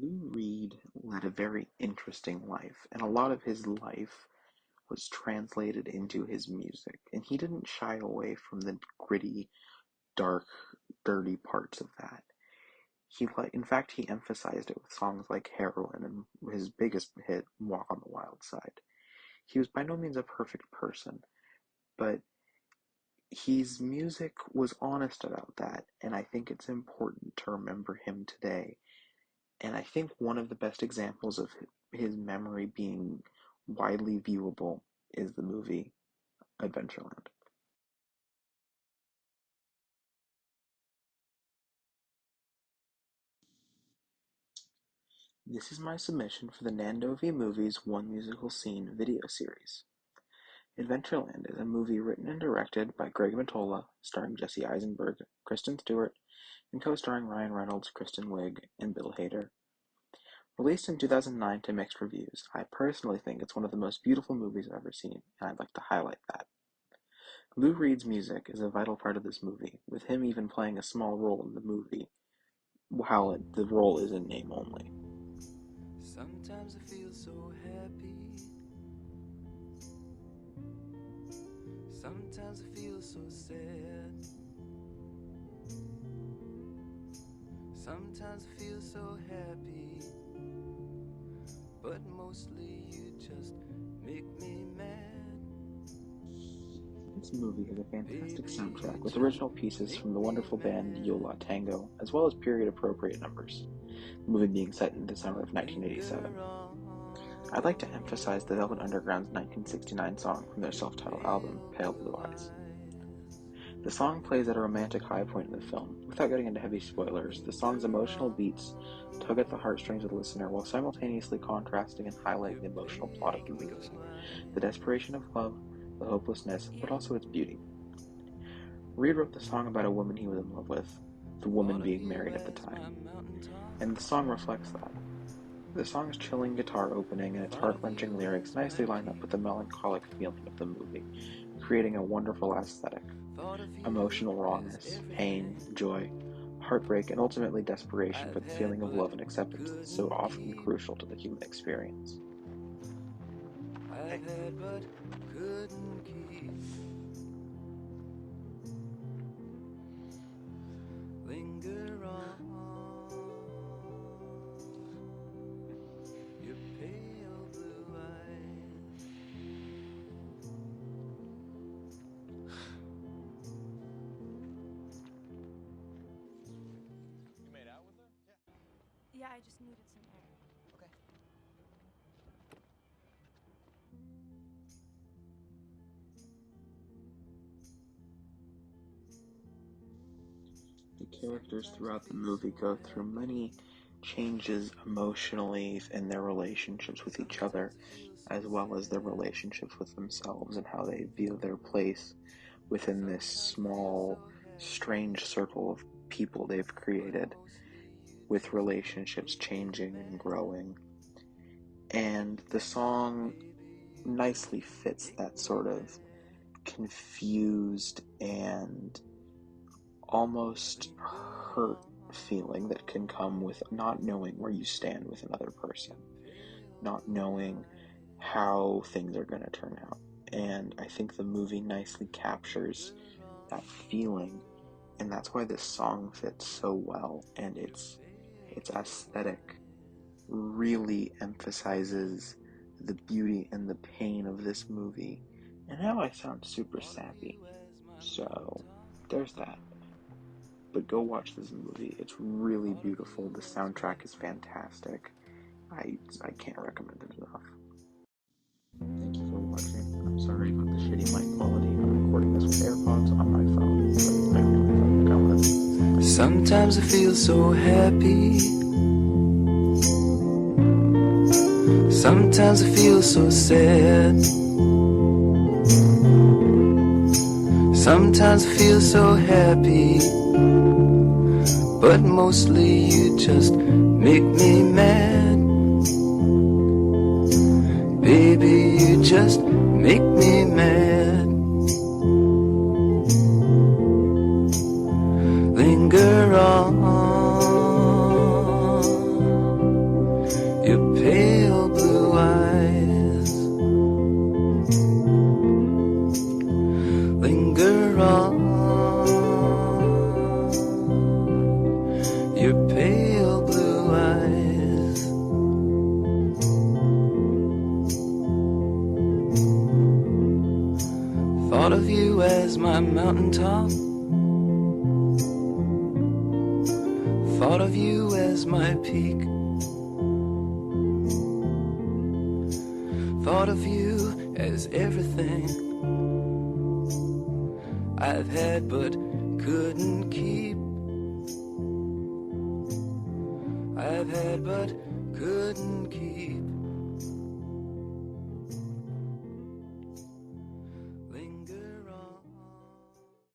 Lou Reed led a very interesting life, and a lot of his life was translated into his music. And he didn't shy away from the gritty, dark, dirty parts of that. In fact, he emphasized it with songs like Heroin and his biggest hit, Walk on the Wild Side. He was by no means a perfect person, but his music was honest about that, and I think it's important to remember him today. And I think one of the best examples of his memory being widely viewable is the movie Adventureland. This is my submission for the Nando v. Movies One Musical Scene video series. Adventureland is a movie written and directed by Greg Mottola, starring Jesse Eisenberg, Kristen Stewart, and co-starring Ryan Reynolds, Kristen Wiig, and Bill Hader. Released in 2009 to mixed reviews, I personally think it's one of the most beautiful movies I've ever seen, and I'd like to highlight that. Lou Reed's music is a vital part of this movie, with him even playing a small role in the movie, while the role is in name only. Sometimes I feel so happy. Sometimes I feel so sad. Sometimes I feel so happy. But mostly you just make me mad. This movie has a fantastic soundtrack with original pieces from the wonderful band Yo La Tango, as well as period-appropriate numbers, the movie being set in December of 1987. I'd like to emphasize the Velvet Underground's 1969 song from their self-titled album, Pale Blue Eyes. The song plays at a romantic high point in the film. Without getting into heavy spoilers, the song's emotional beats tug at the heartstrings of the listener while simultaneously contrasting and highlighting the emotional plot of the movie, the desperation of love, the hopelessness, but also its beauty. Reed wrote the song about a woman he was in love with, the woman being married at the time, and the song reflects that. The song's chilling guitar opening and its heart-wrenching lyrics nicely line up with the melancholic feeling of the movie, creating a wonderful aesthetic. Emotional rawness, pain, joy, heartbreak, and ultimately desperation for the feeling of love and acceptance that's so often crucial to the human experience. I've had but couldn't keep. Linger on your pale blue eyes. You made out with her? Yeah, I just needed some air. Okay. The characters throughout the movie go through many changes emotionally in their relationships with each other, as well as their relationships with themselves and how they view their place within this small, strange circle of people they've created, with relationships changing and growing. And the song nicely fits that sort of confused and almost hurt feeling that can come with not knowing where you stand with another person, not knowing how things are going to turn out. And I think the movie nicely captures that feeling, and that's why this song fits so well, and its aesthetic really emphasizes the beauty and the pain of this movie. And now I sound super sappy, so there's that. But go watch this movie. It's really beautiful. The soundtrack is fantastic. I can't recommend it enough. Thank you for watching. I'm sorry about the shitty mic quality. I'm recording this with AirPods on my phone, but I really thought I'd go with. Sometimes I feel so happy. Sometimes I feel so sad. Sometimes I feel so happy. But mostly you just make me mad. Baby, you just make me mad. Linger on mountaintop. Thought of you as my peak. Thought of you as everything I've had but couldn't keep. I've had but couldn't keep.